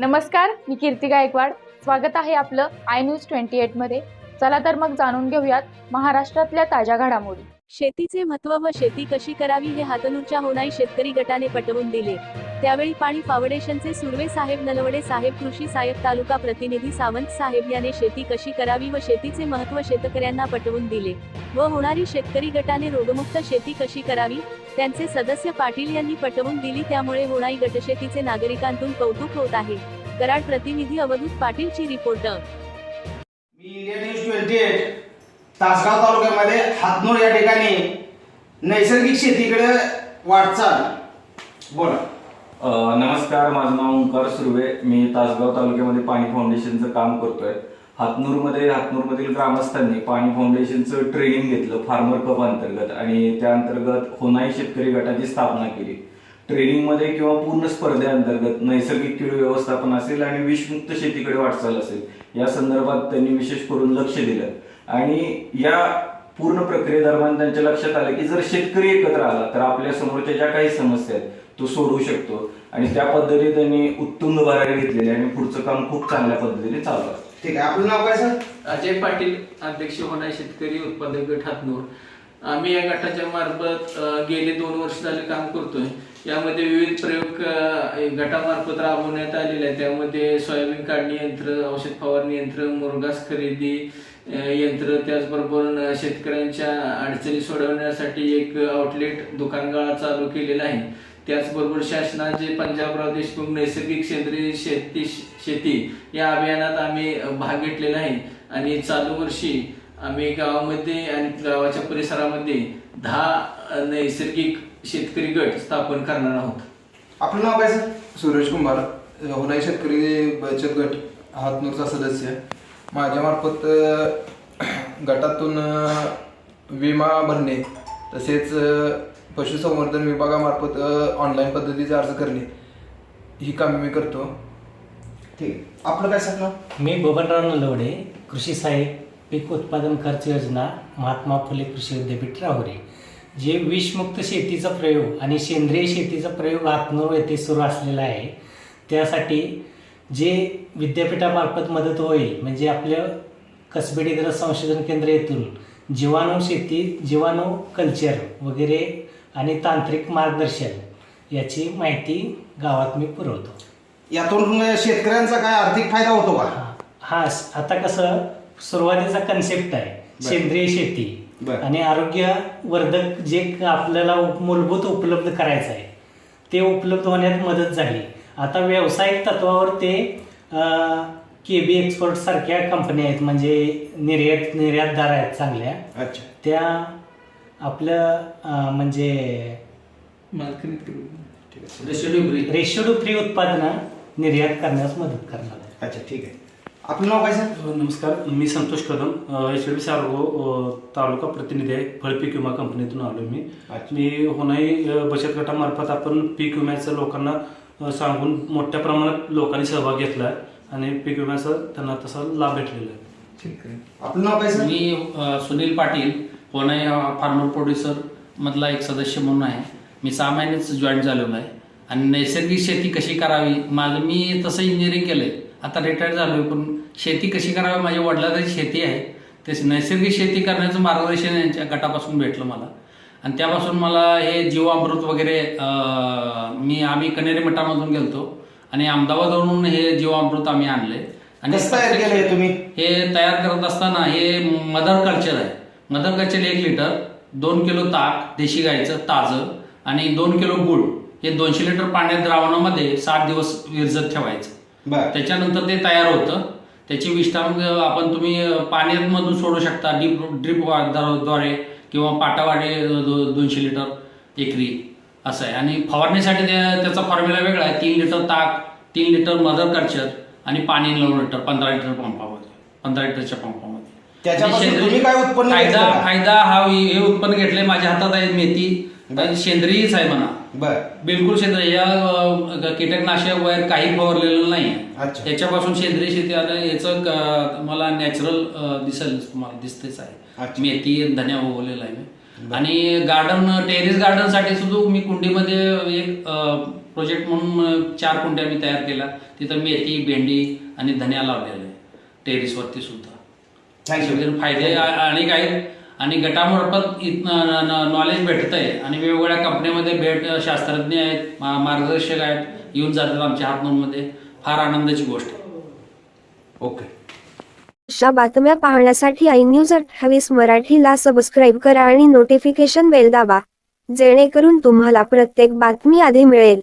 नमस्कार, मी कीर्ती गायकवाड. स्वागत आहे आपलं आय न्यूज 28 मध्ये. चला तर मग जाणून घेऊयात महाराष्ट्रातल्या ताज्या घडामोडी. शेतीचे महत्त्व व शेती कशी करावी हे हातनूरच्या होणाई शेतकरी गटाने पटवून दिले. त्यावेळी पाणी फाउंडेशनचे सुर्वे साहेब, नलवडे साहेब, कृषी साहेब, तालुका प्रतिनिधी सावंत साहेब याने शेती कशी करावी व शेतीचे महत्त्व शेतकऱ्यांना पटवून दिले व होणारी शेतकरी गटाने रोगमुक्त शेती कशी करावी त्यांचे सदस्य पाटील यांनी पटवून दिली. त्यामुळे होणाई गटशेतीचे नागरिकांतून कौतुक होत आहे. कराड प्रतिनिधी अवधूत पाटीलची रिपोर्ट. मी इंडिया न्यूज 28 तासगाव तालुक्यामध्ये हातनूर या ठिकाणी नैसर्गिक शेतीकडे वाटचाल. बोला. नमस्कार, माझं नाव ओंकार सुर्वे. मी तासगाव तालुक्यामध्ये पाणी फाउंडेशनचं काम करतोय. हातनूरमधील ग्रामस्थांनी पाणी फाउंडेशनचं ट्रेनिंग घेतलं फार्मर कप अंतर्गत आणि त्या अंतर्गत होणाई शेतकरी गटाची स्थापना केली. ट्रेनिंगमध्ये किंवा पूर्ण स्पर्धेअंतर्गत नैसर्गिक कीड व्यवस्थापन असेल आणि विषमुक्त शेतीकडे वाटचाल असेल या संदर्भात त्यांनी विशेष करून लक्ष दिलं आणि या पूर्ण प्रक्रियेदरम्यान त्यांच्या लक्षात आलं की जर शेतकरी एकत्र आला तर आपल्या समोरच्या ज्या काही समस्या आहेत तो सोडवू शकतो आणि त्या पद्धतीने त्यांनी उत्तुंग भरारी घेतलेली आणि पुढचं काम खूप चांगल्या पद्धतीने चालू आहे. ठीक आहे. आपलं नाव काय सर? अजय पाटील, अध्यक्ष होणाई शेतकरी उत्पादक गट हातनूर. आम्ही या गटाच्या मार्फत गेले 2 वर्ष झाले काम करतोय. यामध्ये विविध प्रयोग गटामार्फत राबवण्यात आलेले आहेत. त्यामध्ये सोयाबीन काढणी यंत्र, औषध फवारणी यंत्र, मुरघास खरेदी यंत्र, त्याचबरोबर शेतकऱ्यांच्या अडचणी सोडवण्यासाठी एक आउटलेट दुकानगाळा चालू केलेला आहे. त्याचबरोबर शासनाचे पंजाबराव देशमुख नैसर्गिक सेंद्रिय शेती या अभियानात आम्ही भाग घेतलेला आहे आणि चालू वर्षी आम्ही गावामध्ये आणि गावाच्या परिसरामध्ये 10 नैसर्गिक शेतकरी गट स्थापन करणार आहोत. आपलं नाव काय सर? सुरेश कुमार, होणाई शेतकरी बचत गट हातनूरचा सदस्य. माझ्यामार्फत गटातून विमा भरणे तसेच पशुसंवर्धन विभागामार्फत ऑनलाईन पद्धतीचे अर्ज करणे ही कामे मी करतो. ठीक आहे. आपलं काय सर नाव? मी बबनराव नलवडे, कृषी साहेब, पीक उत्पादन खर्च योजना, महात्मा फुले कृषी विद्यापीठ राहुरी. जे विषमुक्त शेतीचा प्रयोग आणि सेंद्रिय शेतीचा प्रयोग हातनूर येथे सुरू असलेला आहे त्यासाठी जे विद्यापीठामार्फत मदत होईल म्हणजे आपलं कसबेडी ग्रस संशोधन केंद्र येथून जीवाणू शेती, जीवाणू कल्चर वगैरे आणि तांत्रिक मार्गदर्शन याची माहिती गावात मी पुरवतो. यातून शेतकऱ्यांचा काय आर्थिक फायदा होतो का? हा, आता कसं सुरुवातीचा कन्सेप्ट आहे सेंद्रिय शेती आणि आरोग्यवर्धक जे आपल्याला मूलभूत उपलब्ध करायचं आहे ते उपलब्ध होण्यात मदत झाली. आता व्यावसायिक तत्वावर ते KB एक्सपोर्ट सारख्या कंपन्या आहेत म्हणजे निर्यातदार आहेत चांगल्या. अच्छा. त्या आपलं म्हणजे रेशोडू फ्री उत्पादनं निर्यात करण्यास मदत करणार आहे. अच्छा, ठीक आहे. आपलं नाव काय सर? नमस्कार, मी संतोष कदम, HLB सार्गो तालुका प्रतिनिधी आहे. फळ पीक विमा कंपनीतून आलो मी होणाई बचत गटामार्फत आपण पीक विम्याचं लोकांना सांगून मोठ्या प्रमाणात लोकांनी सहभाग घेतला आहे आणि पीक विम्याचा त्यांना तसा लाभ भेटलेला आहे. ठीक आहे. आपलं नाव काय सर? मी सुनील पाटील, होणाई फार्मर प्रोड्युसर मधला एक सदस्य म्हणून आहे. मी 6 महिनेच जॉईन झालेलो आहे आणि नैसर्गिक शेती कशी करावी मी तसं इंजिनिअरिंग केलंय, आता रिटायर झालोय, पण शेती कशी करावी माझ्या वडिलांची शेती आहे. ते नैसर्गिक शेती करण्याचं मार्गदर्शन यांच्या गटापासून भेटलं मला आणि त्यापासून मला हे जीवामृत वगैरे आम्ही कनेरी मठामधून गेलतो आणि अहमदाबादवरून हे जीवामृत आम्ही आणले आणि तयार केलं तुम्ही? हे तयार करत असताना हे मदर कल्चर आहे. मदर कल्चर 1 लिटर, 2 किलो ताक देशी गाईचं ताजं आणि 2 किलो गुळ हे 200 लिटर पाण्यात द्रावणामध्ये 60 दिवस विरजत ठेवायचं. त्याच्यानंतर ते तयार होतं. त्याची विष्ठांग तुम्ही पाण्यामधून सोडू शकता ड्रिप द्वारे किंवा पाटावाडे 200 लिटर एकरी असं आहे. आणि फवारणीसाठी त्याचा फॉर्म्युला वेगळा आहे. 3 लिटर ताक, 3 लिटर मदर कल्चर आणि पाणी 9 लिटर 15 लिटर पंपामध्ये, 15 लिटरच्या पंपामध्ये. फायदा हा हे उत्पन्न घेतलंय माझ्या हातात आहे. मेथी सेंद्रियच आहे म्हणा, बिलकुल सेंद्रिय, या कीटकनाशक वगैरे काही फवारलेलं नाही. याच्यापासून सेंद्रिय शेती आता याचं मला नॅचरल तुम्हाला दिसतेच आहे. मेथी धन्या उगवलेला आहे मी आणि गार्डन टेरेस गार्डनसाठी सुद्धा मी कुंडीमध्ये एक प्रोजेक्ट म्हणून 4 कुंड्या मी तयार केल्या. तिथं मेथी, भेंडी आणि धनिया लावलेला आहे टेरेसवरती सुद्धा. फायदे अनेक आहेत आणि गटामार्फत नॉलेज भेटत आहे आणि वेगवेगळ्या कंपन्यामध्ये शास्त्रज्ञ आहेत, मार्गदर्शक आहेत, येऊन जातात आमच्या हातनूरमध्ये. फार आनंदाची गोष्ट आहे. ओके. अशा बातम्या पाहण्यासाठी iNews 28 मराठीला सबस्क्राईब करा आणि नोटिफिकेशन बेल दाबा, जेणेकरून तुम्हाला प्रत्येक बातमी आधी मिळेल.